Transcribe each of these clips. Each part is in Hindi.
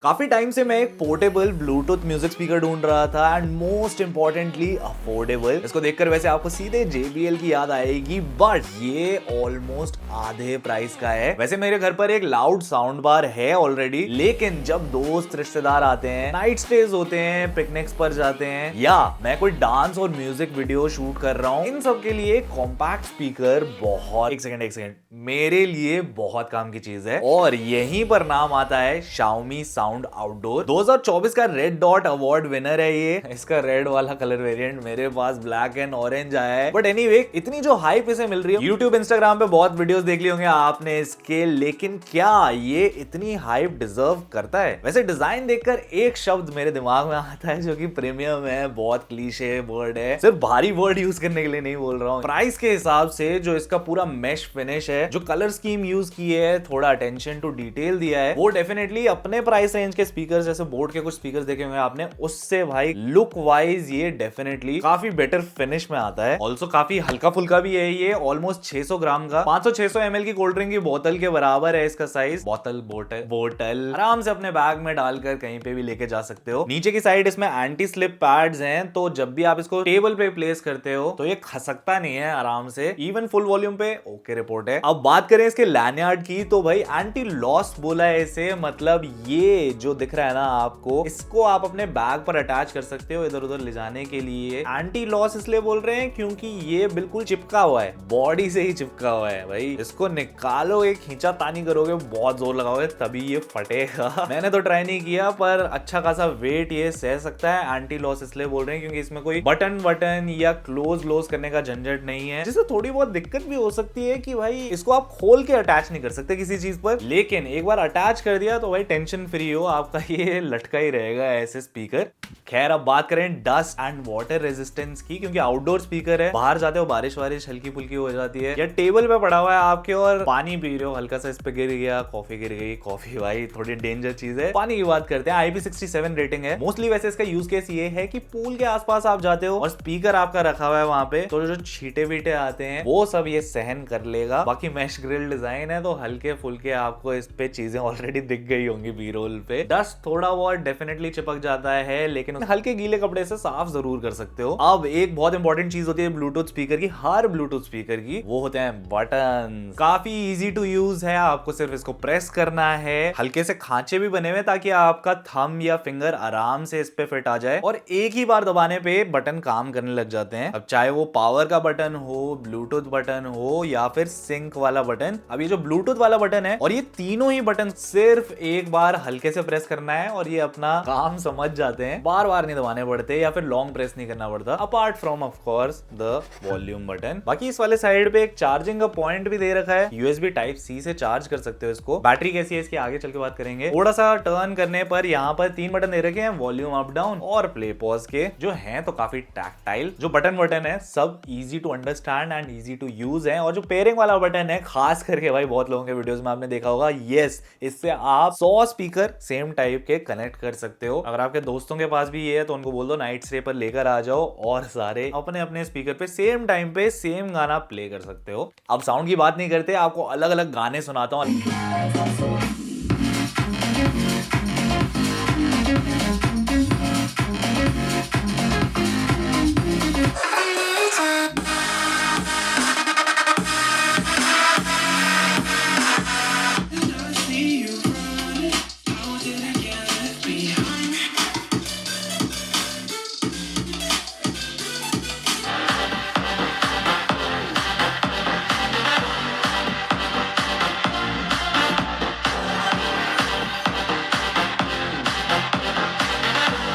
काफी टाइम से मैं एक पोर्टेबल ब्लूटूथ म्यूजिक स्पीकर ढूंढ रहा था एंड मोस्ट इंपॉर्टेंटली अफोर्डेबल। इसको देखकर वैसे आपको सीधे JBL की याद आएगी, बट ये ऑलमोस्ट आधे प्राइस का है। वैसे मेरे घर पर एक लाउड साउंड बार है ऑलरेडी, लेकिन जब दोस्त रिश्तेदार आते हैं, नाइट स्टेज होते हैं, पिकनिक्स पर जाते हैं, या मैं कोई डांस और म्यूजिक वीडियो शूट कर रहा हूँ, इन सब के लिए कॉम्पैक्ट स्पीकर बहुत एक सेकंड मेरे लिए बहुत काम की चीज है। और यहीं पर नाम आता है Xiaomi साउंड आउटडोर। 2024 का रेड डॉट अवार्ड विनर है ये। इसका रेड वाला कलर वेरिएंट, मेरे पास ब्लैक एंड ऑरेंज आया है। बट एनीवे, इतनी जो हाइप इसे मिल रही है, यूट्यूब इंस्टाग्राम पे बहुत वीडियोस देख ली होंगे आपने इसके, लेकिन क्या ये इतनी हाइप डिजर्व करता है? वैसे डिजाइन देखकर एक शब्द मेरे दिमाग में आता है जो कि प्रीमियम है, बहुत क्लीशे वर्ड है, सिर्फ भारी वर्ड यूज करने के लिए नहीं बोल रहा हूँ। प्राइस के हिसाब से जो इसका पूरा मेश फिनिश है, जो कलर स्कीम यूज की है, थोड़ा अटेंशन टू डिटेल दिया है, वो डेफिनेटली अपने प्राइस रेंज के स्पीकर जैसे बोट के कुछ स्पीकर देखे होंगे आपने, उससे भाई लुक वाइज ये डेफिनेटली काफी बेटर फिनिश में आता है। ऑल्सो काफी हल्का फुल्का भी है ये, ऑलमोस्ट 600 ग्राम का, 500-600 ml की कोल्ड ड्रिंक की बोतल के बराबर है इसका साइज। बोतल आराम से अपने बैग में डालकर कहीं पे भी लेके जा सकते हो। नीचे की साइड इसमें एंटी स्लिप पैड्स हैं, तो जब भी आप इसको टेबल पे प्लेस करते हो तो ये खसकता नहीं है, आराम से इवन फुल वॉल्यूम पे ओके रिपोर्ट है। अब बात करें इसके लैनियार्ड की, तो भाई एंटी लॉस बोला है इसे, मतलब ये जो दिख रहा है ना आपको, इसको आप अपने बैग पर अटैच कर सकते हो इधर उधर ले जाने के लिए। एंटी लॉस इसलिए बोल रहे हैं क्योंकि ये बिल्कुल चिपका हुआ है, बॉडी से ही चिपका हुआ है भाई। इसको निकालोगे, खींचा तानी करोगे, बहुत जोर लगाओगे तभी ये फटेगा। मैंने तो ट्राई नहीं किया, पर अच्छा खासा वेट ये सह सकता है। एंटी लॉस इसलिए बोल रहे हैं क्योंकि इसमें कोई बटन या क्लोज करने का झंझट नहीं है, जिससे थोड़ी बहुत दिक्कत भी हो सकती है कि भाई इसको आप खोल के अटैच नहीं कर सकते किसी चीज पर, लेकिन एक बार अटैच कर दिया तो भाई टेंशन फ्री हो, आपका ये लटका ही रहेगा ऐसे स्पीकर। खैर, अब बात करें डस्ट एंड वाटर रेजिस्टेंस की, क्योंकि आउटडोर स्पीकर है, बाहर जाते हो बारिश हल्की फुल्की हो जाती है, या टेबल पे पड़ा हुआ है आपके और पानी पी रहे हो, हल्का सा इस पे गिर गया, कॉफी गिर गई, कॉफी भाई थोड़ी डेंजर चीज है। पानी की बात करते हैं, IP67 रेटिंग है मोस्टली। वैसे इसका यूज केस ये है कि पूल के आसपास आप जाते हो और स्पीकर आपका रखा हुआ है वहां पे, तो जो छींटे वीटे आते हैं वो सब ये सहन कर लेगा। बाकी मैश ग्रिल डिजाइन है, तो हल्के फुल्के आपको इस पे चीजें ऑलरेडी दिख गई होंगी बी रोल पे। डस्ट थोड़ा बहुत डेफिनेटली चिपक जाता है, लेकिन हल्के गीले कपड़े से साफ जरूर कर सकते हो। अब एक बहुत इंपॉर्टेंट चीज होती है ब्लूटूथ स्पीकर की, हर ब्लूटूथ स्पीकर की, वो होते हैं बटन। काफी इजी टू यूज है, आपको सिर्फ इसको प्रेस करना है। हल्के से खांचे भी बने हुए ताकि आपका थंब या फिंगर आराम से इस पे फिट आ जाए, और एक ही बार दबाने पे बटन काम करने लग जाते हैं। अब चाहे वो पावर का बटन हो, ब्लूटूथ बटन हो, या फिर सिंक वाला बटन। अब ये जो ब्लूटूथ वाला बटन है, और ये तीनों ही बटन सिर्फ एक बार हल्के से प्रेस करना है और ये अपना काम समझ जाते हैं, बार बार नहीं दबाने पड़ते या फिर लॉन्ग प्रेस नहीं करना पड़ता, apart from of course the volume button. बाकी इस वाले साइड पे एक चार्जिंग का पॉइंट भी दे रखा है, USB Type-C से चार्ज कर सकते हो इसको। बैटरी कैसी है इसकी आगे चल के बात करेंगे। थोड़ा सा टर्न करने पर यहाँ पर 3 बटन दे रखे हैं, वॉल्यूम अप डाउन और प्ले पॉज के, जो हैं तो काफी टैक्टाइल। जो बटन है सब easy to understand and easy to use है, और जो पेयरिंग वाला बटन है, खास करके भाई बहुत लोगों के वीडियोस में आपने देखा होगा, यस, इससे आप 100 स्पीकर सेम टाइप के कनेक्ट कर सकते हो। अगर आपके दोस्तों के पास भी ये है तो उनको बोल दो नाइट स्टे पर लेकर आ जाओ, और सारे अपने अपने स्पीकर पे सेम टाइम पे सेम गाना प्ले कर सकते हो। अब साउंड की बात नहीं करते, आपको अलग अलग गाने सुनाता हूँ।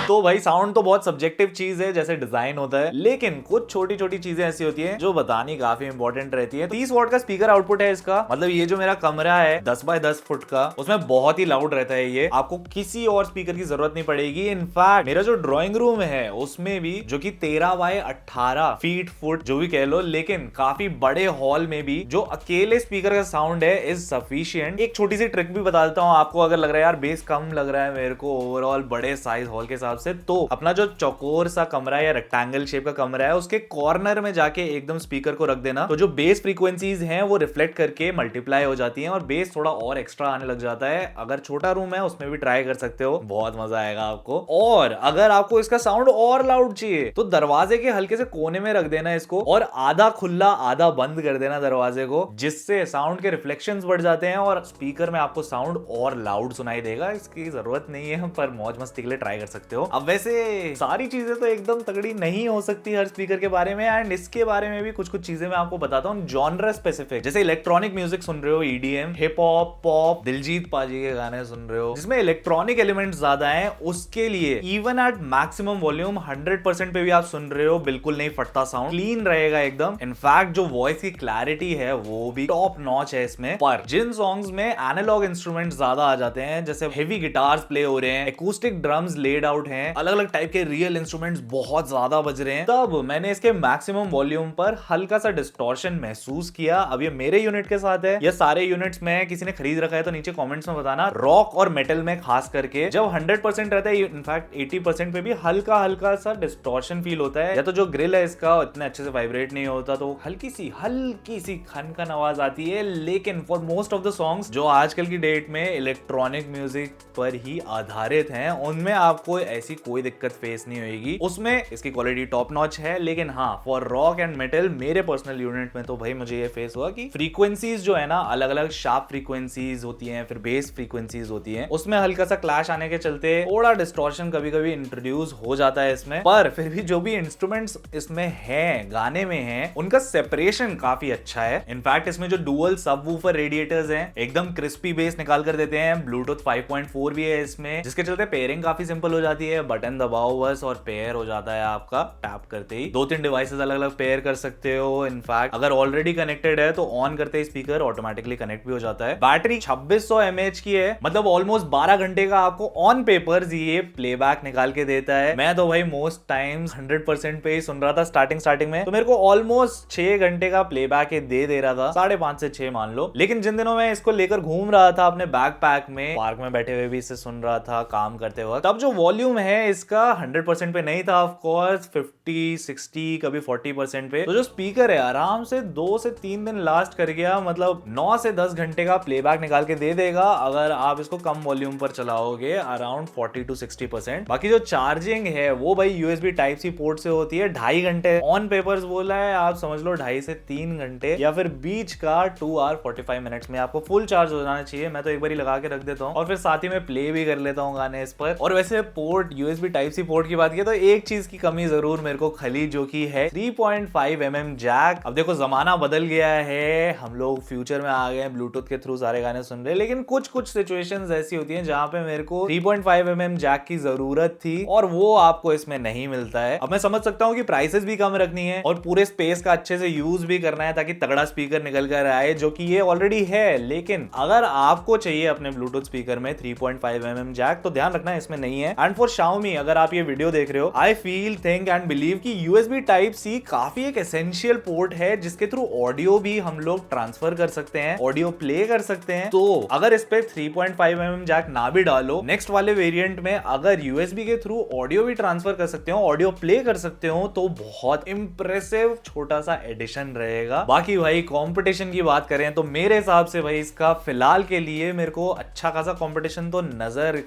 तो भाई साउंड तो बहुत सब्जेक्टिव चीज है, जैसे डिजाइन होता है, लेकिन कुछ छोटी छोटी चीजें ऐसी होती हैं जो बतानी काफी इंपॉर्टेंट रहती है। 30 वॉट का स्पीकर आउटपुट है इसका, मतलब ये जो मेरा कमरा है 10 बाय 10 फुट का, उसमें बहुत ही लाउड रहता है ये, आपको किसी और स्पीकर की जरूरत नहीं पड़ेगी। इनफैक्ट मेरा जो ड्राइंग रूम है उसमें भी, जो कि 13 बाय 18 फीट फुट जो भी कह लो, लेकिन काफी बड़े हॉल में भी जो अकेले स्पीकर का साउंड है इज सफिशिएंट। एक छोटी सी ट्रिक भी बता देता हूँ आपको, अगर लग रहा है यार बेस कम लग रहा है मेरे को ओवरऑल बड़े साइज हॉल के साथ हिसाब से। तो अपना जो चौकोर सा कमरा है या रेक्टेंगल शेप का कमरा है, उसके कॉर्नर में जाके एकदम स्पीकर को रख देना, तो जो बेस फ्रीक्वेंसीज हैं वो रिफ्लेक्ट करके मल्टीप्लाई हो जाती हैं और बेस थोड़ा और एक्स्ट्रा आने लग जाता है। अगर छोटा रूम है उसमें भी ट्राई कर सकते हो, बहुत मजा आएगा आपको। और अगर आपको इसका साउंड और लाउड चाहिए तो दरवाजे के हल्के से कोने में रख देना इसको और आधा खुला आधा बंद कर देना दरवाजे को, जिससे साउंड के रिफ्लेक्शंस बढ़ जाते हैं और स्पीकर में आपको साउंड और लाउड सुनाई देगा। इसकी जरूरत नहीं है पर मौज मस्ती के लिए ट्राई कर सकते हो। अब वैसे सारी चीजें तो एकदम तगड़ी नहीं हो सकती हर स्पीकर के बारे में, एंड इसके बारे में भी कुछ कुछ चीजें मैं आपको बताता हूँ जॉनर स्पेसिफिक। जैसे इलेक्ट्रॉनिक म्यूजिक सुन रहे हो, EDM, hip hop, pop, Diljit पाजी के गाने सुन रहे हो जिसमें इलेक्ट्रॉनिक एलिमेंट्स ज्यादा हैं, उसके लिए इवन एट मैक्सिमम वॉल्यूम 100% पे भी आप सुन रहे हो, बिल्कुल नहीं फटता, साउंड क्लीन रहेगा एकदम। इनफैक्ट जो वॉइस की क्लैरिटी है वो भी टॉप नॉच है इसमें। पर जिन सॉन्ग्स में एनालॉग इंस्ट्रूमेंट ज्यादा आ जाते हैं, जैसे हेवी गिटार्स प्ले हो रहे हैं, एकूस्टिक ड्रम्स लेड आउट हैं, अलग अलग टाइप के रियल इंस्ट्रूमेंट्स बहुत ज्यादा बज रहे हैं, तब मैंने इसके मैक्सिमम वॉल्यूम पर हल्का सा डिस्टॉर्शन महसूस किया। अब ये मेरे यूनिट के साथ है, ये सारे यूनिट्स में किसी ने खरीद रखा है तो नीचे कमेंट्स में बताना। रॉक और मेटल में खास करके जब 100% रहता है, इनफैक्ट 80% पे भी हल्का हल्का सा डिस्टॉर्शन फील होता है, या तो जो ग्रिल है इसका इतने अच्छे से वाइब्रेट नहीं होता, तो हल्की सी खनखन आवाज आती है। लेकिन for most of the songs जो आजकल की डेट में इलेक्ट्रॉनिक म्यूजिक पर ही आधारित हैं, उनमें आपको ऐसी कोई दिक्कत फेस नहीं होगी, उसमें इसकी क्वालिटी टॉप नॉच है। लेकिन हाँ, फॉर रॉक एंड मेटल मेरे पर्सनल यूनिट में तो भाई मुझे ये फेस हुआ कि फ्रीक्वेंसीज जो है ना, अलग अलग शार्प फ्रीक्वेंसीज होती हैं, फिर बेस फ्रीक्वेंसीज होती हैं, उसमें हल्का सा क्लैश आने के चलते थोड़ा डिस्टॉर्शन कभी कभी इंट्रोड्यूस हो जाता है इसमें। पर फिर भी जो भी इंस्ट्रूमेंट्स इसमें हैं, गाने में हैं, उनका सेपरेशन काफी अच्छा है। इनफैक्ट इसमें जो डुअल सबवूफर रेडिएटर्स हैं एकदम क्रिस्पी बेस निकाल कर देते हैं। ब्लूटूथ 5.4 भी है इसमें, जिसके चलते पेयरिंग काफी सिंपल हो जाती है। बटन दबाओ बस और पेयर हो जाता है आपका टैप करते ही। 2-3 डिवाइसेस अलग अलग पेयर कर सकते हो। इनफैक्ट अगर ऑलरेडी कनेक्टेड है तो ऑन करते ही स्पीकर ऑटोमेटिकली कनेक्ट भी हो जाता है। बैटरी 2600 mAh की है, मतलब ऑलमोस्ट 12 घंटे का आपको ऑन पेपर्स ये प्लेबैक निकाल के देता है। मैं तो भाई मोस्ट टाइम्स 100% पे ही सुन रहा था स्टार्टिंग में, तो मेरे को ऑलमोस्ट 6 घंटे का प्लेबैक दे रहा था, 5.5 से 6 मान लो। लेकिन जिन दिनों मैं इसको लेकर घूम रहा था अपने बैकपैक में, पार्क में बैठे हुए भी इसे सुन रहा था काम करते वक्त, तब जो वॉल्यूम है इसका 100% पे नहीं था, ऑफ कोर्स 50, 60, कभी 40% पे। तो जो स्पीकर है आराम से 2 से 3 दिन लास्ट कर गया, मतलब 9 से 10 घंटे का प्लेबैक निकाल के दे देगा अगर आप इसको कम वॉल्यूम पर चलाओगे, अराउंड 40 to 60%। बाकी जो चार्जिंग है वो भाई USB टाइप सी पोर्ट से होती है। 2.5 घंटे ऑन पेपर्स बोला है, आप समझ लो 2.5 से 3 घंटे, या फिर बीच का 2 hour 45 मिनट्स में आपको फुल चार्ज हो जाना चाहिए। मैं तो एक बार ही लगा के रख देता हूँ और फिर साथ ही में प्ले भी कर लेता हूँ गाने इस पर। और वैसे port USB type C port की बात की तो एक चीज की कमी जरूर मेरे को खली, जो की है 3.5 mm जैक। अब देखो जमाना बदल गया है, हम लोग फ्यूचर में आ गए हैं, ब्लूटूथ के थ्रू सारे गाने सुन रहे हैं, लेकिन कुछ सिचुएशंस ऐसी होती हैं जहां पे मेरे को 3.5 mm जैक की जरूरत थी और वो आपको इसमें नहीं मिलता है। अब मैं समझ सकता हूँ कि प्राइसेस भी कम रखनी है और पूरे स्पेस का अच्छे से यूज भी करना है ताकि तगड़ा स्पीकर निकल कर आए, जो कि ये ऑलरेडी है। लेकिन अगर आपको चाहिए अपने ब्लूटूथ स्पीकर में 3.5 mm जैक, तो ध्यान रखना इसमें नहीं है। एंड फॉर Xiaomi, अगर आप ये वीडियो देख रहे हो, I feel, think and believe कि USB टाइप सी काफी एक एसेंशियल पोर्ट है जिसके थ्रू ऑडियो भी हम लोग ट्रांसफर कर सकते हैं, ऑडियो प्ले कर सकते हैं। तो अगर इस पे 3.5 mm जैक ना भी डालो, नेक्स्ट वाले वेरिएंट में अगर USB के थ्रू ऑडियो भी ट्रांसफर कर सकते हो, ऑडियो प्ले कर सकते हो, तो बहुत इंप्रेसिव छोटा सा एडिशन रहेगा। बाकी भाई कंपटीशन की बात करें तो मेरे हिसाब से भाई इसका फिलहाल के लिए मेरे को अच्छा खासा कंपटीशन तो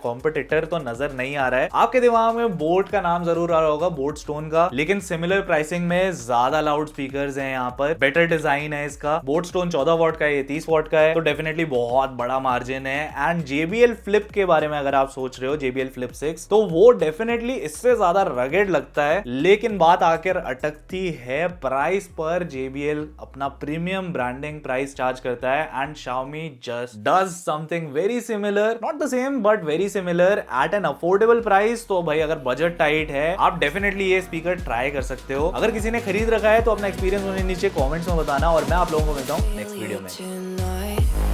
कॉम्पिटिटर तो नजर नहीं आ रहा है। आपके दिमाग में बोट का नाम जरूर आ रहा होगा, बोट स्टोन का, लेकिन सिमिलर प्राइसिंग में ज्यादा लाउड स्पीकर्स हैं यहाँ पर, बेटर डिजाइन है इसका। बोट स्टोन 14 वॉट का है, ये 30 वॉट का है, तो डेफिनेटली बहुत बड़ा मार्जिन है। एंड JBL फ्लिप के बारे में अगर आप सोच रहे हो, JBL फ्लिप 6, तो वो डेफिनेटली इससे ज्यादा रगेड लगता है। लेकिन बात आकर अटकती है प्राइस पर। JBL अपना प्रीमियम ब्रांडिंग प्राइस चार्ज करता है and Xiaomi just does something very similar, not the same but very similar at an affordable price। तो भाई अगर बजट टाइट है, आप डेफिनेटली ये स्पीकर ट्राई कर सकते हो। अगर किसी ने खरीद रखा है तो अपना एक्सपीरियंस मुझे नीचे कमेंट्स में बताना और मैं आप लोगों को मिलता हूँ नेक्स्ट वीडियो में।